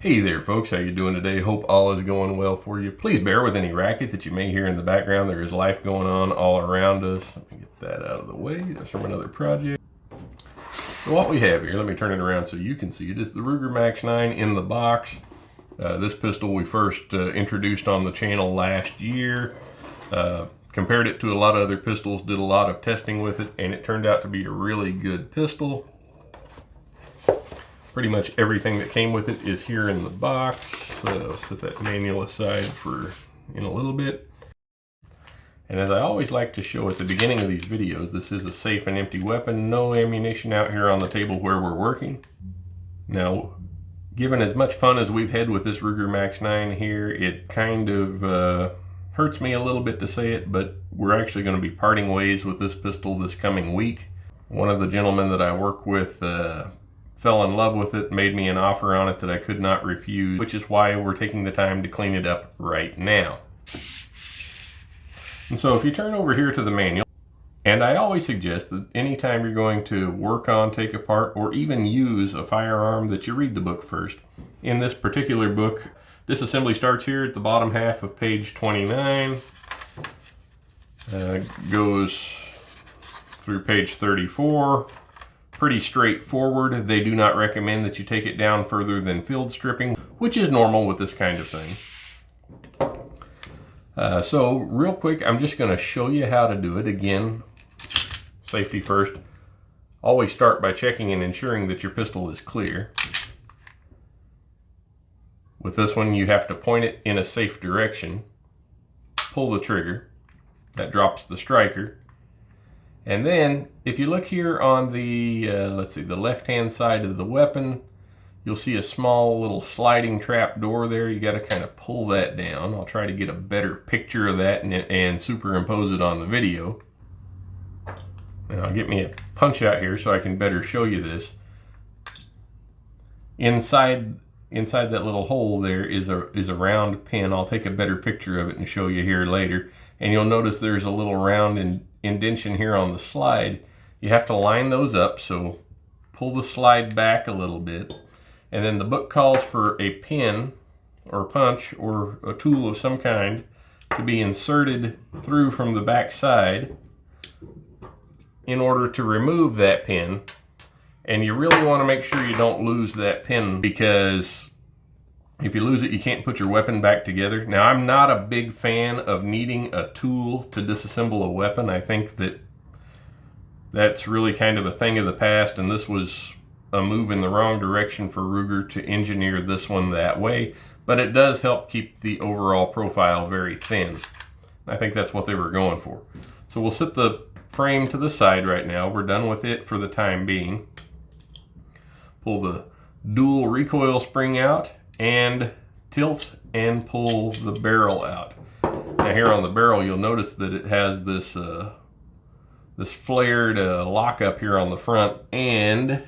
Hey there folks, how you doing today? Hope all is going well for you. Please bear with any racket that you may hear in the background. There is life going on all around us. Let me get that out of the way. That's from another project. So what we have here, let me turn it around so you can see it, is the Ruger Max-9 in the box. This pistol we first introduced on the channel last year. Compared it to a lot of other pistols, did a lot of testing with it, and it turned out to be a really good pistol. Pretty much everything that came with it is here in the box. So set that manual aside in a little bit. And as I always like to show at the beginning of these videos, this is a safe and empty weapon. No ammunition out here on the table where we're working. Now, given as much fun as we've had with this Ruger Max-9 here, it kind of hurts me a little bit to say it, but we're actually going to be parting ways with this pistol this coming week. One of the gentlemen that I work with fell in love with it, made me an offer on it that I could not refuse, which is why we're taking the time to clean it up right now. And so if you turn over here to the manual, and I always suggest that anytime you're going to work on, take apart, or even use a firearm, that you read the book first. In this particular book, Disassembly starts here at the bottom half of page 29, goes through page 34. Pretty straightforward. They do not recommend that you take it down further than field stripping, which is normal with this kind of thing. So real quick, I'm just going to show you how to do it. Again, safety first. Always start by checking and ensuring that your pistol is clear. With this one, you have to point it in a safe direction. Pull the trigger. That drops the striker. And then, if you look here on the, the left-hand side of the weapon, you'll see a small little sliding trap door there. You got to kind of pull that down. I'll try to get a better picture of that and superimpose it on the video. Now, I'll get me a punch out here so I can better show you this. Inside that little hole there is a round pin. I'll take a better picture of it and show you here later. And you'll notice there's a little round indentation here on the slide. You have to line those up, so pull the slide back a little bit. And then the book calls for a pin or punch or a tool of some kind to be inserted through from the back side in order to remove that pin. And you really want to make sure you don't lose that pin, because if you lose it, you can't put your weapon back together. Now, I'm not a big fan of needing a tool to disassemble a weapon. I think that's really kind of a thing of the past, and this was a move in the wrong direction for Ruger to engineer this one that way. But it does help keep the overall profile very thin. I think that's what they were going for. So we'll set the frame to the side right now. We're done with it for the time being. Pull the dual recoil spring out and tilt and pull the barrel out. Now here on the barrel, you'll notice that it has this flared lockup here on the front, and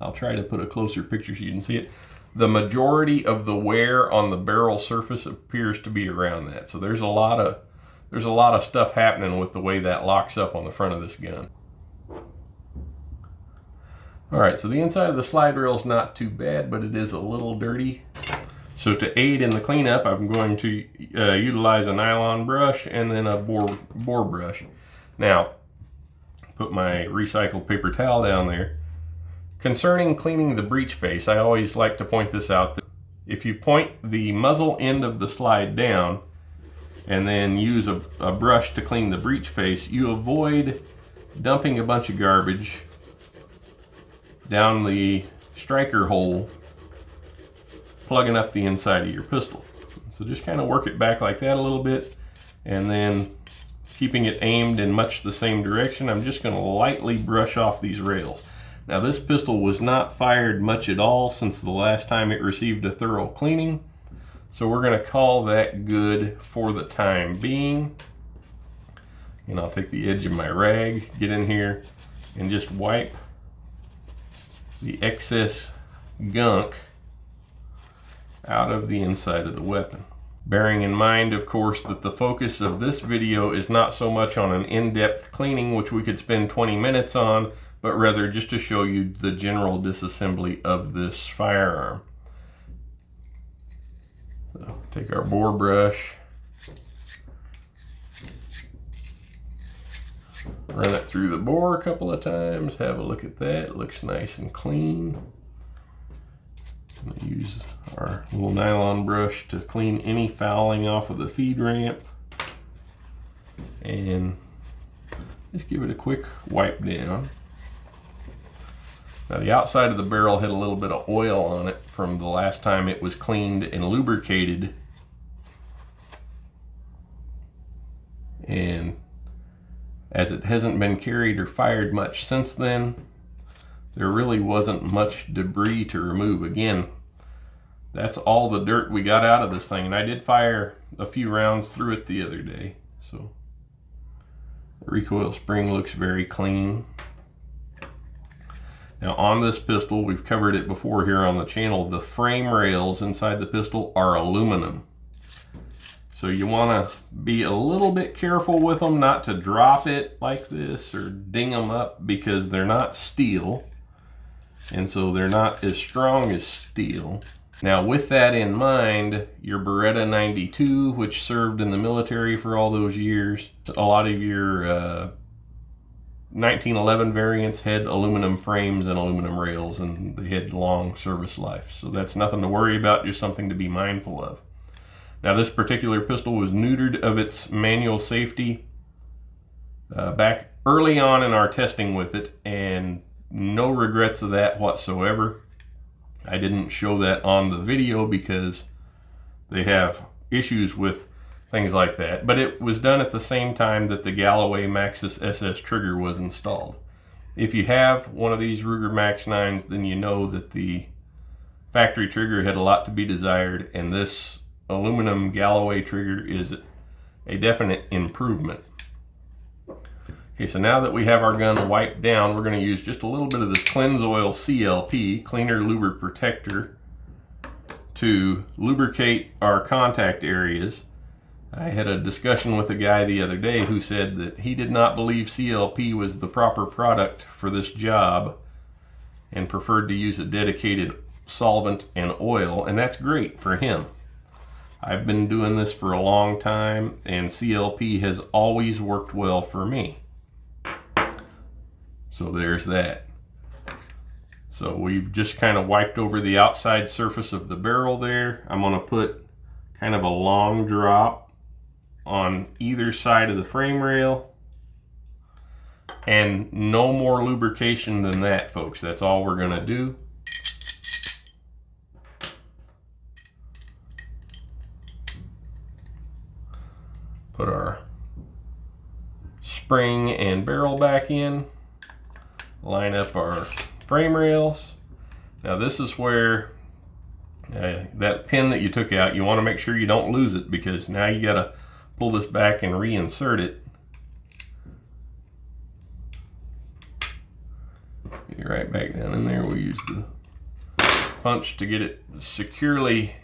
I'll try to put a closer picture so you can see it. The majority of the wear on the barrel surface appears to be around that. So there's a lot of stuff happening with the way that locks up on the front of this gun. Alright, so the inside of the slide rail is not too bad, but it is a little dirty. So to aid in the cleanup, I'm going to utilize a nylon brush and then a bore brush. Now, put my recycled paper towel down there. Concerning cleaning the breech face, I always like to point this out. That if you point the muzzle end of the slide down and then use a brush to clean the breech face, you avoid dumping a bunch of garbage down the striker hole, plugging up the inside of your pistol. So just kind of work it back like that a little bit, and then keeping it aimed in much the same direction, I'm just going to lightly brush off these rails. Now, this pistol was not fired much at all since the last time it received a thorough cleaning, so we're going to call that good for the time being. And I'll take the edge of my rag, get in here, and just wipe the excess gunk out of the inside of the weapon. Bearing in mind, of course, that the focus of this video is not so much on an in-depth cleaning, which we could spend 20 minutes on, but rather just to show you the general disassembly of this firearm. So take our bore brush, run it through the bore a couple of times, have a look at that. It looks nice and clean. I'm gonna use our little nylon brush to clean any fouling off of the feed ramp. And just give it a quick wipe down. Now the outside of the barrel had a little bit of oil on it from the last time it was cleaned and lubricated. And as it hasn't been carried or fired much since then, there really wasn't much debris to remove. Again, that's all the dirt we got out of this thing. And I did fire a few rounds through it the other day. So the recoil spring looks very clean. Now on this pistol, we've covered it before here on the channel, the frame rails inside the pistol are aluminum. So you want to be a little bit careful with them, not to drop it like this or ding them up, because they're not steel. And so they're not as strong as steel. Now with that in mind, your Beretta 92, which served in the military for all those years, a lot of your 1911 variants had aluminum frames and aluminum rails, and they had long service life. So that's nothing to worry about, just something to be mindful of. Now this particular pistol was neutered of its manual safety back early on in our testing with it, and no regrets of that whatsoever. I didn't show that on the video because they have issues with things like that, but it was done at the same time that the Galloway Maxxis SS trigger was installed. If you have one of these Ruger Max-9s, then you know that the factory trigger had a lot to be desired, and this aluminum Galloway trigger is a definite improvement. Okay, so now that we have our gun wiped down, we're going to use just a little bit of this Cleanse Oil CLP, Cleaner Luber Protector, to lubricate our contact areas. I had a discussion with a guy the other day who said that he did not believe CLP was the proper product for this job and preferred to use a dedicated solvent and oil, and that's great for him. I've been doing this for a long time, and CLP has always worked well for me. So there's that. So we've just kind of wiped over the outside surface of the barrel there. I'm going to put kind of a long drop on either side of the frame rail. And no more lubrication than that, folks. That's all we're going to do. Put our spring and barrel back in. Line up our frame rails. Now this is where that pin that you took out, you want to make sure you don't lose it, because now you got to pull this back and reinsert it. Get it right back down in there. We'll use the punch to get it securely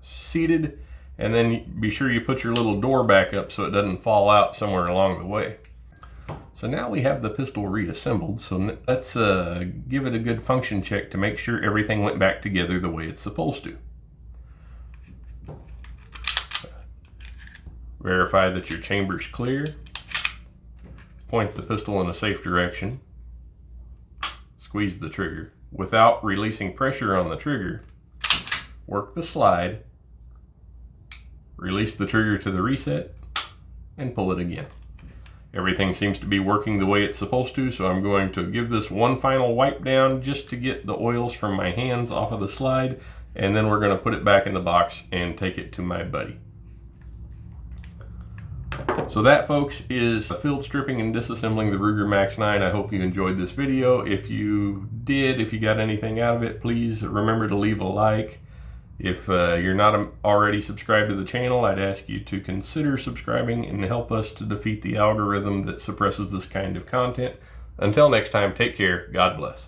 seated, and then be sure you put your little door back up so it doesn't fall out somewhere along the way. So now we have the pistol reassembled, so let's give it a good function check to make sure everything went back together the way it's supposed to. Verify that your chamber's clear. Point the pistol in a safe direction. Squeeze the trigger. Without releasing pressure on the trigger, work the slide, release the trigger to the reset, and pull it again. Everything seems to be working the way it's supposed to, so I'm going to give this one final wipe down just to get the oils from my hands off of the slide, and then we're going to put it back in the box and take it to my buddy. So that, folks, is field stripping and disassembling the Ruger Max-9. I hope you enjoyed this video. If you did, if you got anything out of it, please remember to leave a like. If you're not already subscribed to the channel, I'd ask you to consider subscribing and help us to defeat the algorithm that suppresses this kind of content. Until next time, take care. God bless.